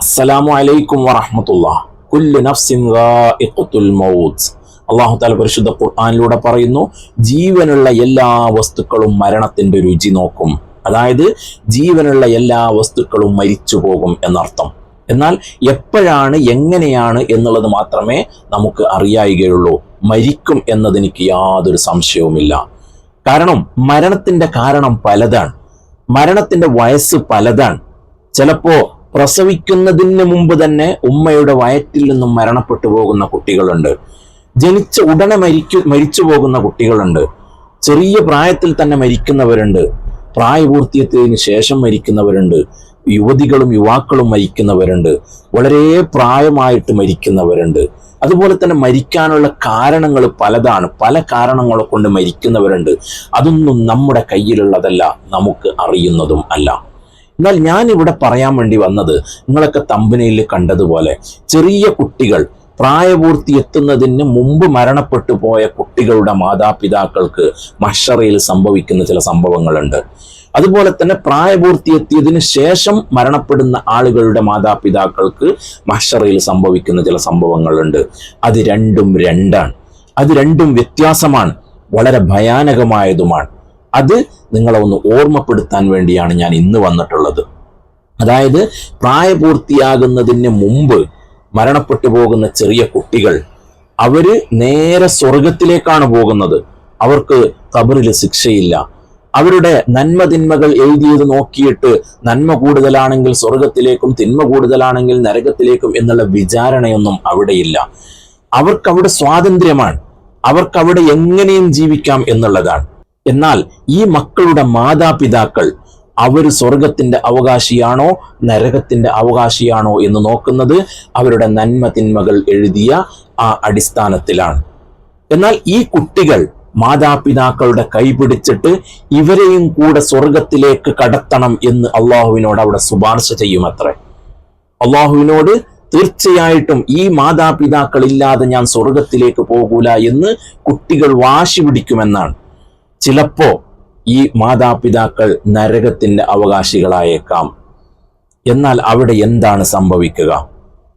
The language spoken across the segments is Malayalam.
അസ്സലാമു അലൈക്കും വറഹ്മത്തുള്ളാഹ്. കുല്ലു നഫ്സിൻ ദാഇഖത്തുൽ മൗത്ത്. അല്ലാഹു തആല പരിശുദ്ധ ഖുർആനിലൂടെ പറയുന്നു, ജീവനുള്ള എല്ലാ വസ്തുക്കളും മരണത്തിന്റെ രുചി നോക്കും. അതായത് ജീവനുള്ള എല്ലാ വസ്തുക്കളും മരിച്ചു പോകും എന്നർത്ഥം. എന്നാൽ എപ്പോഴാണ്, എങ്ങനെയാണ് എന്നുള്ളത് മാത്രമേ നമുക്ക് അറിയായികയുള്ളൂ. മരിക്കും എന്നതെനിക്ക് യാതൊരു സംശയവുമില്ല. കാരണം മരണത്തിന്റെ കാരണം പലതാണ്, മരണത്തിന്റെ വയസ്സ് പലതാണ്. ചിലപ്പോ പ്രസവിക്കുന്നതിന് മുമ്പ് തന്നെ ഉമ്മയുടെ വയറ്റിൽ നിന്നും മരണപ്പെട്ടു പോകുന്ന കുട്ടികളുണ്ട്. ജനിച്ച ഉടനെ മരിച്ചു പോകുന്ന കുട്ടികളുണ്ട്. ചെറിയ പ്രായത്തിൽ തന്നെ മരിക്കുന്നവരുണ്ട്. പ്രായപൂർത്തിയെത്തിയതിനു ശേഷം മരിക്കുന്നവരുണ്ട്. യുവതികളും യുവാക്കളും മരിക്കുന്നവരുണ്ട്. വളരെ പ്രായമായിട്ട് മരിക്കുന്നവരുണ്ട്. അതുപോലെ തന്നെ മരിക്കാനുള്ള കാരണങ്ങൾ പലതാണ്. പല കാരണങ്ങളെ കൊണ്ട് മരിക്കുന്നവരുണ്ട്. അതൊന്നും നമ്മുടെ കയ്യിലുള്ളതല്ല, നമുക്ക് അറിയുന്നതും അല്ല. എന്നാൽ ഞാൻ ഇവിടെ പറയാൻ വേണ്ടി വന്നത്, നിങ്ങളൊക്കെ തമ്പനയിൽ കണ്ടതുപോലെ ചെറിയ കുട്ടികൾ, പ്രായപൂർത്തി എത്തുന്നതിന് മുമ്പ് മരണപ്പെട്ടു പോയ കുട്ടികളുടെ മാതാപിതാക്കൾക്ക് മഹ്ശറയിൽ സംഭവിക്കുന്ന ചില സംഭവങ്ങളുണ്ട്. അതുപോലെ തന്നെ പ്രായപൂർത്തി എത്തിയതിനു ശേഷം മരണപ്പെടുന്ന ആളുകളുടെ മാതാപിതാക്കൾക്ക് മഹ്ശറയിൽ സംഭവിക്കുന്ന ചില സംഭവങ്ങളുണ്ട്. അത് രണ്ടും രണ്ടാണ്, അത് രണ്ടും വ്യത്യാസമാണ്, വളരെ ഭയാനകമായതുമാണ്. അത് നിങ്ങളെ ഒന്ന് ഓർമ്മപ്പെടുത്താൻ വേണ്ടിയാണ് ഞാൻ ഇന്ന് വന്നിട്ടുള്ളത്. അതായത് പ്രായപൂർത്തിയാകുന്നതിന് മുമ്പ് മരണപ്പെട്ടു പോകുന്ന ചെറിയ കുട്ടികൾ, അവര് നേരെ സ്വർഗത്തിലേക്കാണ് പോകുന്നത്. അവർക്ക് ഖബറിൽ ശിക്ഷയില്ല. അവരുടെ നന്മ തിന്മകൾ എഴുതിയത് നോക്കിയിട്ട് നന്മ കൂടുതലാണെങ്കിൽ സ്വർഗത്തിലേക്കും തിന്മ കൂടുതലാണെങ്കിൽ നരകത്തിലേക്കും എന്നുള്ള വിചാരണയൊന്നും അവിടെയില്ല. അവർക്കവിടെ സ്വാതന്ത്ര്യമാണ്, അവർക്കവിടെ എങ്ങനെയും ജീവിക്കാം എന്നുള്ളതാണ്. എന്നാൽ ഈ മക്കളുടെ മാതാപിതാക്കൾ, അവർ സ്വർഗത്തിന്റെ അവകാശിയാണോ നരകത്തിന്റെ അവകാശിയാണോ എന്ന് നോക്കുന്നത് അവരുടെ നന്മ തിന്മകൾ എഴുതിയ ആ അടിസ്ഥാനത്തിലാണ്. എന്നാൽ ഈ കുട്ടികൾ മാതാപിതാക്കളുടെ കൈ പിടിച്ചിട്ട് ഇവരെയും കൂടെ സ്വർഗത്തിലേക്ക് കടത്തണം എന്ന് അള്ളാഹുവിനോട് അവിടെ ശുപാർശ ചെയ്യുമത്രേ. അള്ളാഹുവിനോട് തീർച്ചയായിട്ടും ഈ മാതാപിതാക്കൾ ഇല്ലാതെ ഞാൻ സ്വർഗത്തിലേക്ക് പോകൂല എന്ന് കുട്ടികൾ വാശി പിടിക്കുമെന്നാണ്. ചിലപ്പോ ഈ മാതാപിതാക്കൾ നരകത്തിന്റെ അവകാശികളായേക്കാം. എന്നാൽ അവിടെ എന്താണ് സംഭവിക്കുക?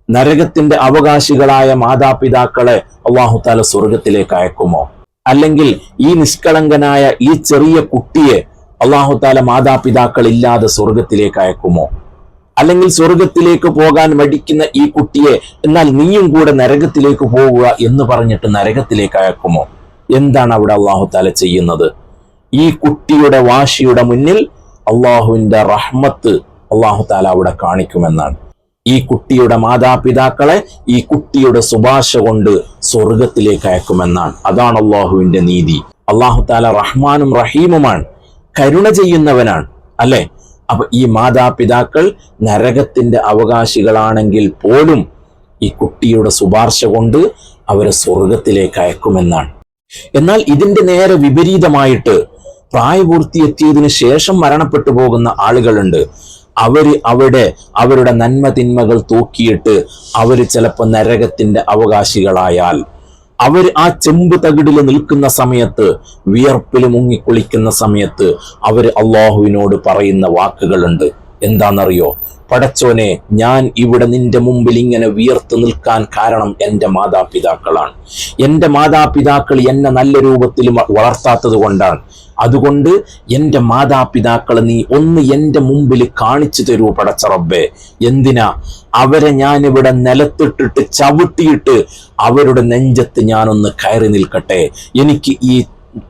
നരകത്തിന്റെ അവകാശികളായ മാതാപിതാക്കളെ അല്ലാഹു തആല സ്വർഗത്തിലേക്ക് അയക്കുമോ? അല്ലെങ്കിൽ ഈ നിഷ്കളങ്കനായ ഈ ചെറിയ കുട്ടിയെ അല്ലാഹു തആല മാതാപിതാക്കൾ ഇല്ലാതെ സ്വർഗത്തിലേക്ക് അയക്കുമോ? അല്ലെങ്കിൽ സ്വർഗത്തിലേക്ക് പോകാൻ മടിക്കുന്ന ഈ കുട്ടിയെ എന്നാൽ നീയും കൂടെ നരകത്തിലേക്ക് പോകുക എന്ന് പറഞ്ഞിട്ട് നരകത്തിലേക്ക് അയക്കുമോ? എന്താണ് അവിടെ അല്ലാഹു തആല ചെയ്യുന്നത്? ഈ കുട്ടിയുടെ വാശിയുടെ മുന്നിൽ അള്ളാഹുവിന്റെ റഹ്മത്ത് അല്ലാഹു തആല അവിടെ കാണിക്കുമെന്നാണ്. ഈ കുട്ടിയുടെ മാതാപിതാക്കളെ ഈ കുട്ടിയുടെ ശുപാർശ കൊണ്ട് സ്വർഗത്തിലേക്ക് അയക്കുമെന്നാണ്. അതാണ് അള്ളാഹുവിന്റെ നീതി. അല്ലാഹു തആല റഹ്മാനും റഹീമുമാണ്, കരുണ ചെയ്യുന്നവനാണ്, അല്ലെ? അപ്പൊ ഈ മാതാപിതാക്കൾ നരകത്തിന്റെ അവകാശികളാണെങ്കിൽ പോലും ഈ കുട്ടിയുടെ ശുപാർശ കൊണ്ട് അവരെ സ്വർഗത്തിലേക്ക് അയക്കുമെന്നാണ്. എന്നാൽ ഇതിന്റെ നേരെ വിപരീതമായിട്ട് പ്രായപൂർത്തിയെത്തിയതിനു ശേഷം മരണപ്പെട്ടു പോകുന്ന ആളുകളുണ്ട്. അവിടെ അവരുടെ നന്മ തിന്മകൾ തൂക്കിയിട്ട് അവര് ചിലപ്പോൾ നരകത്തിന്റെ അവകാശികളായാൽ, അവർ ആ ചെമ്പ് തകിടിൽ നിൽക്കുന്ന സമയത്ത്, വിയർപ്പിൽ മുങ്ങിക്കുളിക്കുന്ന സമയത്ത് അവര് അള്ളാഹുവിനോട് പറയുന്ന വാക്കുകളുണ്ട്. എന്താണെന്നറിയോ? പടച്ചോനെ, ഞാൻ ഇവിടെ നിന്റെ മുമ്പിൽ ഇങ്ങനെ വിയർത്ത് നിൽക്കാൻ കാരണം എൻ്റെ മാതാപിതാക്കളാണ്. എൻ്റെ മാതാപിതാക്കൾ എന്നെ നല്ല രൂപത്തിൽ വളർത്താത്തത് കൊണ്ടാണ്. അതുകൊണ്ട് എൻ്റെ മാതാപിതാക്കളെ നീ ഒന്ന് എൻ്റെ മുമ്പിൽ കാണിച്ചു തരൂ പടച്ച റബ്ബേ. എന്തിനാ? അവരെ ഞാനിവിടെ നിലത്തിട്ടിട്ട് ചവിട്ടിയിട്ട് അവരുടെ നെഞ്ചത്ത് ഞാനൊന്ന് കയറി നിൽക്കട്ടെ. എനിക്ക് ഈ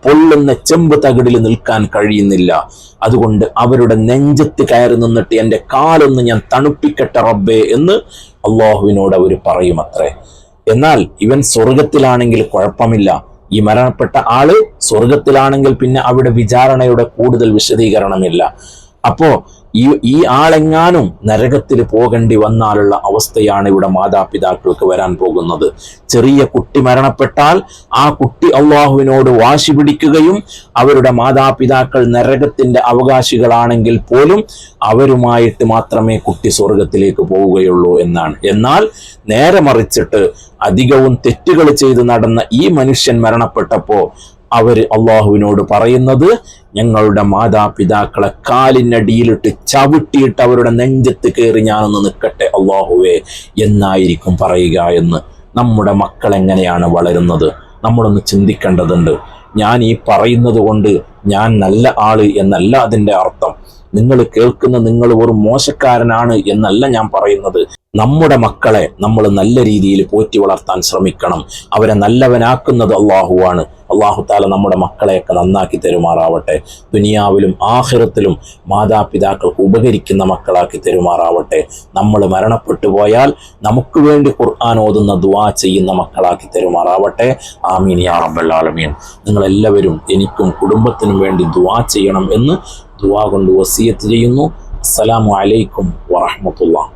പൊള്ളുന്ന ചെമ്പ് തകിടിൽ നിൽക്കാൻ കഴിയുന്നില്ല. അതുകൊണ്ട് അവരുടെ നെഞ്ചത്ത് കയറി നിന്നിട്ട് എൻ്റെ കാലൊന്ന് ഞാൻ തണുപ്പിക്കട്ടെ റബ്ബേ എന്ന് അള്ളാഹുവിനോട് അവർ പറയുമത്രേ. എന്നാൽ ഇവൻ സ്വർഗത്തിലാണെങ്കിൽ കുഴപ്പമില്ല. ഈ മരണപ്പെട്ട ആള് സ്വർഗത്തിലാണെങ്കിൽ പിന്നെ അവിടെ വിചാരണയുടെ കൂടുതൽ വിശദീകരണമില്ല. അപ്പോ ഈ ആളെങ്ങാനും നരകത്തിൽ പോകേണ്ടി വന്നാലുള്ള അവസ്ഥയാണ് ഇവിടെ മാതാപിതാക്കൾക്ക് വരാൻ പോകുന്നത്. ചെറിയ കുട്ടി മരണപ്പെട്ടാൽ ആ കുട്ടി അള്ളാഹുവിനോട് വാശി പിടിക്കുകയും അവരുടെ മാതാപിതാക്കൾ നരകത്തിന്റെ അവകാശികളാണെങ്കിൽ പോലും അവരുമായിട്ട് മാത്രമേ കുട്ടി സ്വർഗത്തിലേക്ക് പോവുകയുള്ളൂ എന്നാണ്. എന്നാൽ നേരെ മറിച്ചിട്ട് അധികവും തെറ്റുകൾ ചെയ്ത് നടന്ന ഈ മനുഷ്യൻ മരണപ്പെട്ടപ്പോ അവര് അള്ളാഹുവിനോട് പറയുന്നത്, ഞങ്ങളുടെ മാതാപിതാക്കളെ കാലിനടിയിലിട്ട് ചവിട്ടിയിട്ട് അവരുടെ നെഞ്ചത്ത് കയറി ഞാനൊന്ന് നിൽക്കട്ടെ അല്ലാഹുവേ എന്നായിരിക്കും പറയുക എന്ന്. നമ്മുടെ മക്കൾ എങ്ങനെയാണ് വളരുന്നത് നമ്മളൊന്ന് ചിന്തിക്കേണ്ടതുണ്ട്. ഞാൻ ഈ പറയുന്നത് കൊണ്ട് ഞാൻ നല്ല ആള് എന്നല്ല അതിൻ്റെ അർത്ഥം. നിങ്ങൾ കേൾക്കുന്ന നിങ്ങൾ ഒരു മോശക്കാരനാണ് എന്നല്ല ഞാൻ പറയുന്നത്. നമ്മുടെ മക്കളെ നമ്മൾ നല്ല രീതിയിൽ പോറ്റി വളർത്താൻ ശ്രമിക്കണം. അവരെ നല്ലവനാക്കുന്നത് അള്ളാഹുവാണ്. അള്ളാഹു താല നമ്മുടെ മക്കളെയൊക്കെ നന്നാക്കി തരുമാറാവട്ടെ. ദുനിയാവിലും ആഖിറത്തിലും മാതാപിതാക്കൾക്ക് ഉപകരിക്കുന്ന മക്കളാക്കി തരുമാറാവട്ടെ. നമ്മൾ മരണപ്പെട്ടു പോയാൽ നമുക്ക് വേണ്ടി ഖുർആൻ ഓതുന്ന ദുആ ചെയ്യുന്ന മക്കളാക്കി തരുമാറാവട്ടെ. ആമീൻ യാ റബ്ബൽ ആലമീൻ. നിങ്ങളെല്ലാവരും എനിക്കും കുടുംബത്തിനും വേണ്ടി ദുആ ചെയ്യണം എന്ന് ദുആ കൊണ്ട് വസിയത്ത് ചെയ്യുന്നു. അസ്സലാമു അലൈക്കും വറഹ്മത്തുള്ളാഹി.